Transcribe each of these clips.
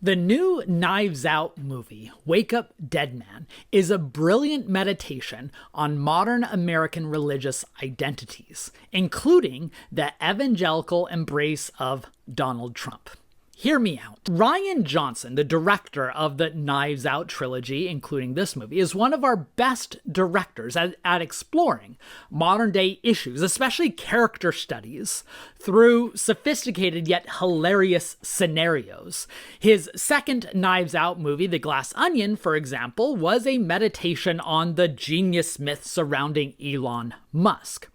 The new Knives Out movie, Wake Up Dead Man, is a brilliant meditation on modern American religious identities, including the evangelical embrace of Donald Trump. Hear me out. Rian Johnson, the director of the Knives Out trilogy, including this movie, is one of our best directors at exploring modern-day issues, especially character studies, through sophisticated yet hilarious scenarios. His second Knives Out movie, The Glass Onion, for example, was a meditation on the genius myth surrounding Elon Musk.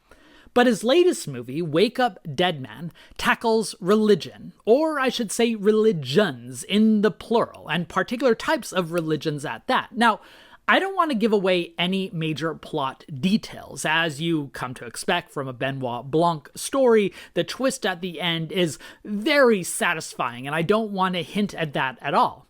But his latest movie, Wake Up Dead Man, tackles religion, or I should say religions in the plural, and particular types of religions at that. Now, I don't want to give away any major plot details. As you come to expect from a Benoit Blanc story, the twist at the end is very satisfying, and I don't want to hint at that at all.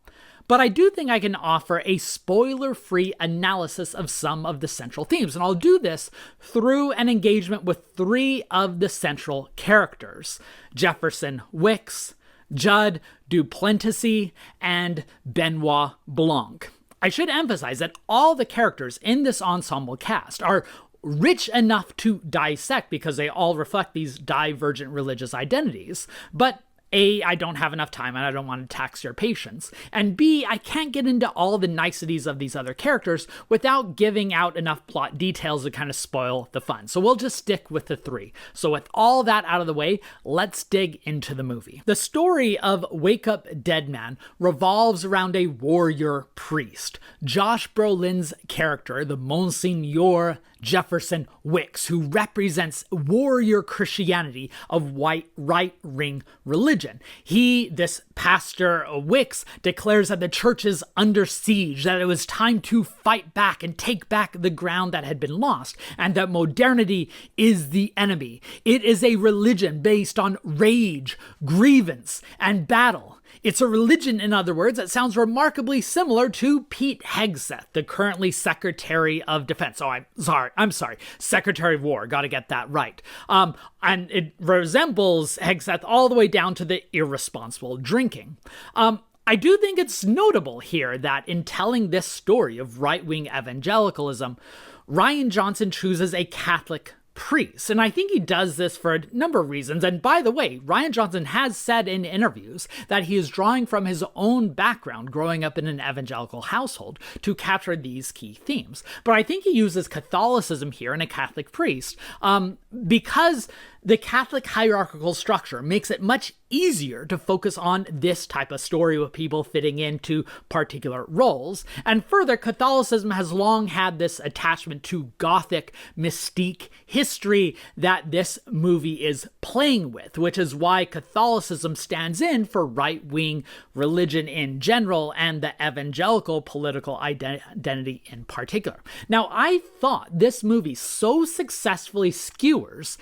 But I do think I can offer a spoiler-free analysis of some of the central themes, and I'll do this through an engagement with three of the central characters: Jefferson Wicks, Judd Duplessis, and Benoit Blanc. I should emphasize that all the characters in this ensemble cast are rich enough to dissect because they all reflect these divergent religious identities, but A, I don't have enough time and I don't want to tax your patience. And B, I can't get into all the niceties of these other characters without giving out enough plot details to kind of spoil the fun. So we'll just stick with the three. So with all that out of the way, let's dig into the movie. The story of Wake Up Dead Man revolves around a warrior priest, Josh Brolin's character, the Monsignor Jefferson Wicks, who represents warrior Christianity of white right-wing religion. This pastor Wicks, declares that the church is under siege, that it was time to fight back and take back the ground that had been lost, and that modernity is the enemy. It is a religion based on rage, grievance, and battle. It's a religion, in other words, that sounds remarkably similar to Pete Hegseth, the currently Secretary of Defense. I'm sorry, Secretary of War. Got to get that right. And it resembles Hegseth all the way down to the irresponsible drinking. I do think it's notable here that in telling this story of right-wing evangelicalism, Rian Johnson chooses a Catholic priest. And I think he does this for a number of reasons. And by the way, Rian Johnson has said in interviews that he is drawing from his own background growing up in an evangelical household to capture these key themes. But I think he uses Catholicism here and a Catholic priest because the Catholic hierarchical structure makes it much easier to focus on this type of story with people fitting into particular roles. And further, Catholicism has long had this attachment to Gothic mystique history that this movie is playing with, which is why Catholicism stands in for right-wing religion in general and the evangelical political identity in particular. Now, I thought this movie so successfully skewers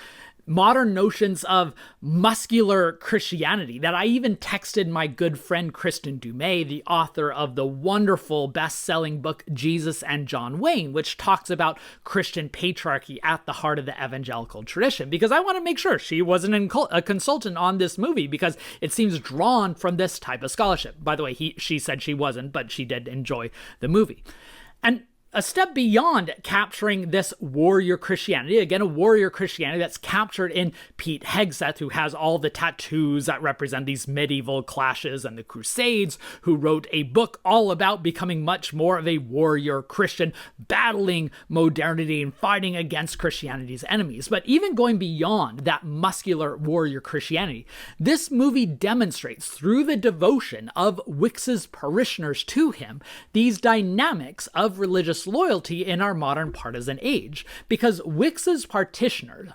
modern notions of muscular Christianity that I even texted my good friend Kristen Dumais, the author of the wonderful best-selling book Jesus and John Wayne, which talks about Christian patriarchy at the heart of the evangelical tradition, because I want to make sure she wasn't a consultant on this movie because it seems drawn from this type of scholarship. By the way, she said she wasn't, but she did enjoy the movie. And a step beyond capturing this warrior Christianity, again, a warrior Christianity that's captured in Pete Hegseth, who has all the tattoos that represent these medieval clashes and the Crusades, who wrote a book all about becoming much more of a warrior Christian, battling modernity and fighting against Christianity's enemies. But even going beyond that muscular warrior Christianity, this movie demonstrates through the devotion of Wicks's parishioners to him these dynamics of religious loyalty in our modern partisan age, because Wicks's parishioners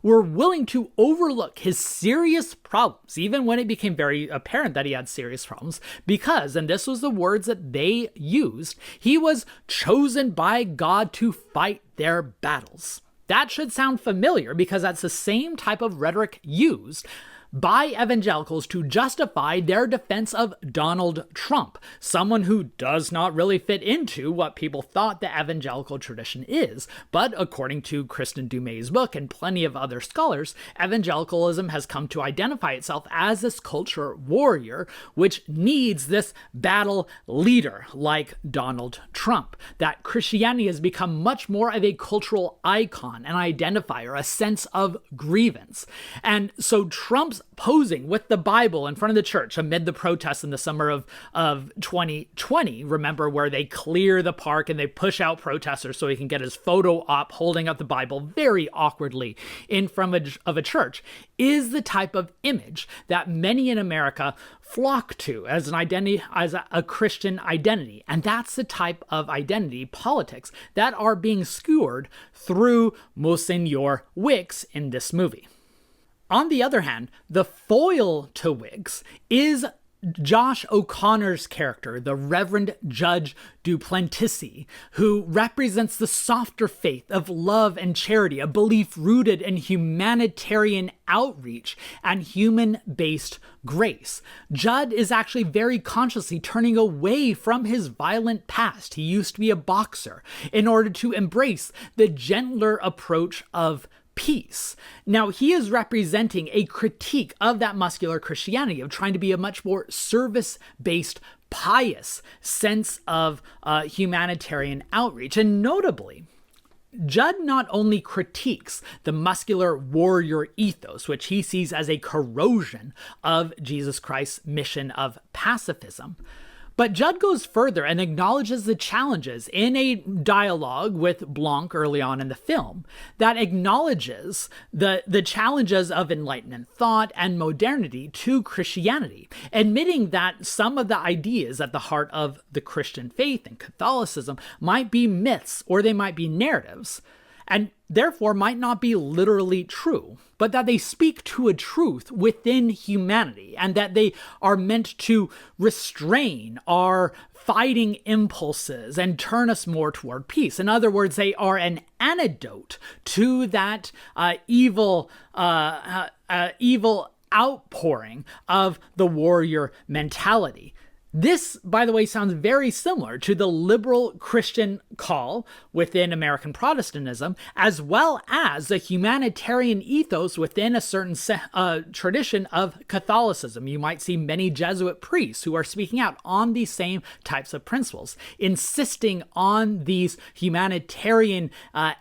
were willing to overlook his serious problems, even when it became very apparent that he had serious problems, because, and this was the words that they used, he was chosen by God to fight their battles. That should sound familiar because that's the same type of rhetoric used by evangelicals to justify their defense of Donald Trump, someone who does not really fit into what people thought the evangelical tradition is. But according to Kristen Dumais' book and plenty of other scholars, evangelicalism has come to identify itself as this culture warrior, which needs this battle leader like Donald Trump. That Christianity has become much more of a cultural icon, an identifier, a sense of grievance. And so Trump's posing with the Bible in front of the church amid the protests in the summer of 2020, remember, where they clear the park and they push out protesters so he can get his photo op holding up the Bible very awkwardly in front of a church, is the type of image that many in America flock to as an identity, as a Christian identity. And that's the type of identity politics that are being skewered through Monsignor Wicks in this movie. On the other hand, the foil to Wicks is Josh O'Connor's character, the Reverend Judge Duplantis, who represents the softer faith of love and charity, a belief rooted in humanitarian outreach and human-based grace. Judd is actually very consciously turning away from his violent past. He used to be a boxer in order to embrace the gentler approach of peace. Now, he is representing a critique of that muscular Christianity, of trying to be a much more service-based, pious sense of humanitarian outreach. And notably, Judd not only critiques the muscular warrior ethos, which he sees as a corrosion of Jesus Christ's mission of pacifism, but Judd goes further and acknowledges the challenges in a dialogue with Blanc early on in the film that acknowledges the challenges of Enlightenment thought and modernity to Christianity, admitting that some of the ideas at the heart of the Christian faith and Catholicism might be myths or they might be narratives, and therefore might not be literally true, but that they speak to a truth within humanity, and that they are meant to restrain our fighting impulses and turn us more toward peace. In other words, they are an antidote to that evil outpouring of the warrior mentality. This, by the way, sounds very similar to the liberal Christian call within American Protestantism, as well as the humanitarian ethos within a certain tradition of Catholicism. You might see many Jesuit priests who are speaking out on these same types of principles, insisting on these humanitarian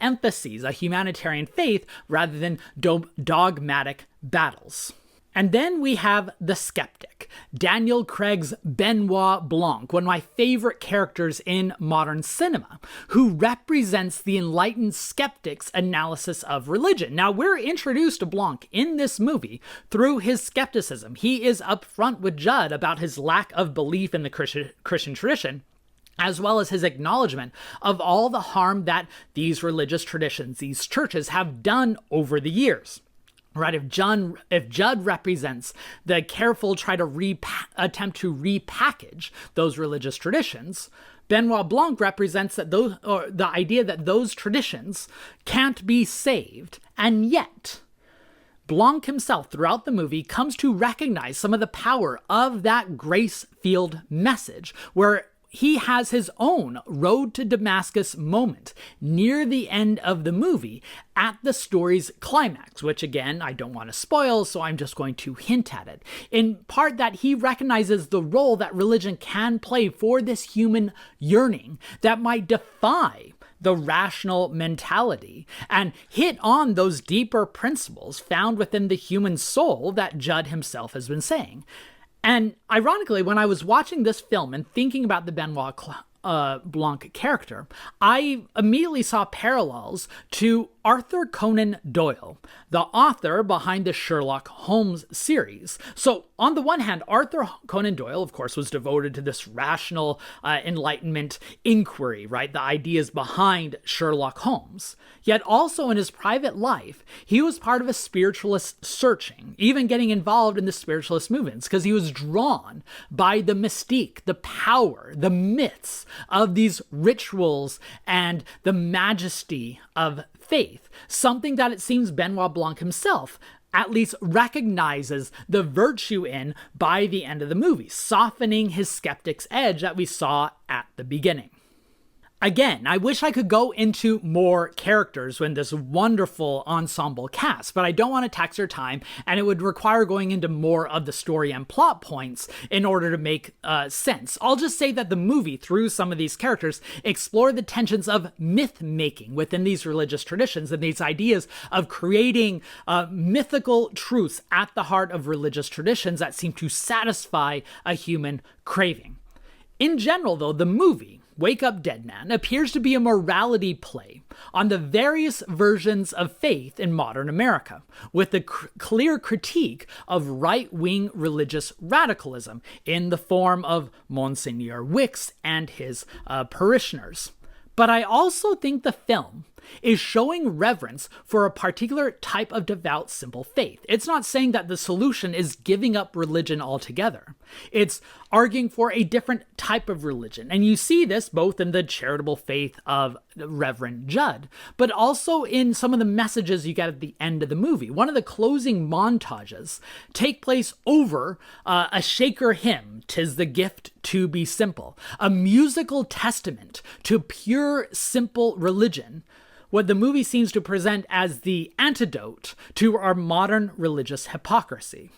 emphases, a humanitarian faith, rather than dogmatic battles. And then we have the skeptic, Daniel Craig's Benoit Blanc, one of my favorite characters in modern cinema, who represents the enlightened skeptic's analysis of religion. Now, we're introduced to Blanc in this movie through his skepticism. He is upfront with Judd about his lack of belief in the Christian tradition, as well as his acknowledgement of all the harm that these religious traditions, these churches, have done over the years. Right, if Judd represents the careful attempt to repackage those religious traditions, Benoit Blanc represents that the idea that those traditions can't be saved. And yet, Blanc himself, throughout the movie, comes to recognize some of the power of that grace-filled message, where he has his own road to Damascus moment near the end of the movie at the story's climax, which again, I don't want to spoil, so I'm just going to hint at it. In part that he recognizes the role that religion can play for this human yearning that might defy the rational mentality and hit on those deeper principles found within the human soul that Judd himself has been saying. And ironically, when I was watching this film and thinking about the Benoit Blanc character, I immediately saw parallels to Arthur Conan Doyle, the author behind the Sherlock Holmes series. So on the one hand, Arthur Conan Doyle, of course, was devoted to this rational Enlightenment inquiry, right? The ideas behind Sherlock Holmes. Yet also in his private life, he was part of a spiritualist searching, even getting involved in the spiritualist movements, because he was drawn by the mystique, the power, the myths of these rituals and the majesty of faith, something that it seems Benoit Blanc himself at least recognizes the virtue in by the end of the movie, softening his skeptic's edge that we saw at the beginning. Again, I wish I could go into more characters in this wonderful ensemble cast, but I don't want to tax your time, and it would require going into more of the story and plot points in order to make sense. I'll just say that the movie, through some of these characters, explore the tensions of myth-making within these religious traditions and these ideas of creating mythical truths at the heart of religious traditions that seem to satisfy a human craving. In general, though, the movie, Wake Up Dead Man, appears to be a morality play on the various versions of faith in modern America, with a clear critique of right-wing religious radicalism in the form of Monsignor Wicks and his parishioners. But I also think the film is showing reverence for a particular type of devout, simple faith. It's not saying that the solution is giving up religion altogether. It's arguing for a different type of religion. And you see this both in the charitable faith of Reverend Judd, but also in some of the messages you get at the end of the movie. One of the closing montages take place over a Shaker hymn, "'Tis the Gift to be Simple," a musical testament to pure, simple religion, what the movie seems to present as the antidote to our modern religious hypocrisy.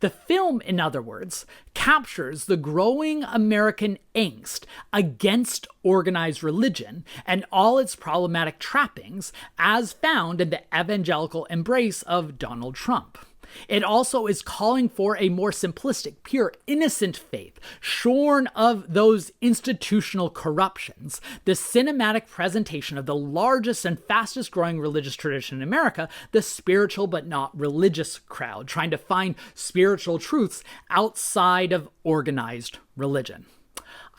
The film, in other words, captures the growing American angst against organized religion and all its problematic trappings as found in the evangelical embrace of Donald Trump. It also is calling for a more simplistic, pure, innocent faith, shorn of those institutional corruptions, the cinematic presentation of the largest and fastest growing religious tradition in America, the spiritual but not religious crowd, trying to find spiritual truths outside of organized religion.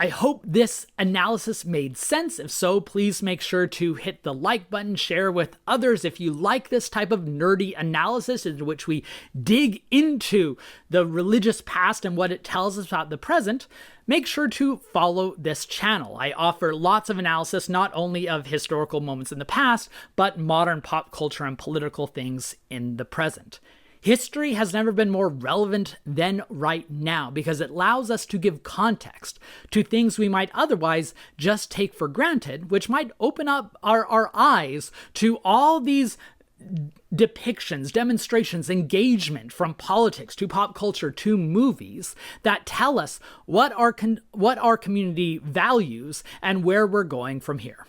I hope this analysis made sense. If so, please make sure to hit the like button, share with others if you like this type of nerdy analysis in which we dig into the religious past and what it tells us about the present. Make sure to follow this channel. I offer lots of analysis, not only of historical moments in the past, but modern pop culture and political things in the present. History has never been more relevant than right now because it allows us to give context to things we might otherwise just take for granted, which might open up our eyes to all these depictions, demonstrations, engagement from politics to pop culture to movies that tell us what our community values and where we're going from here.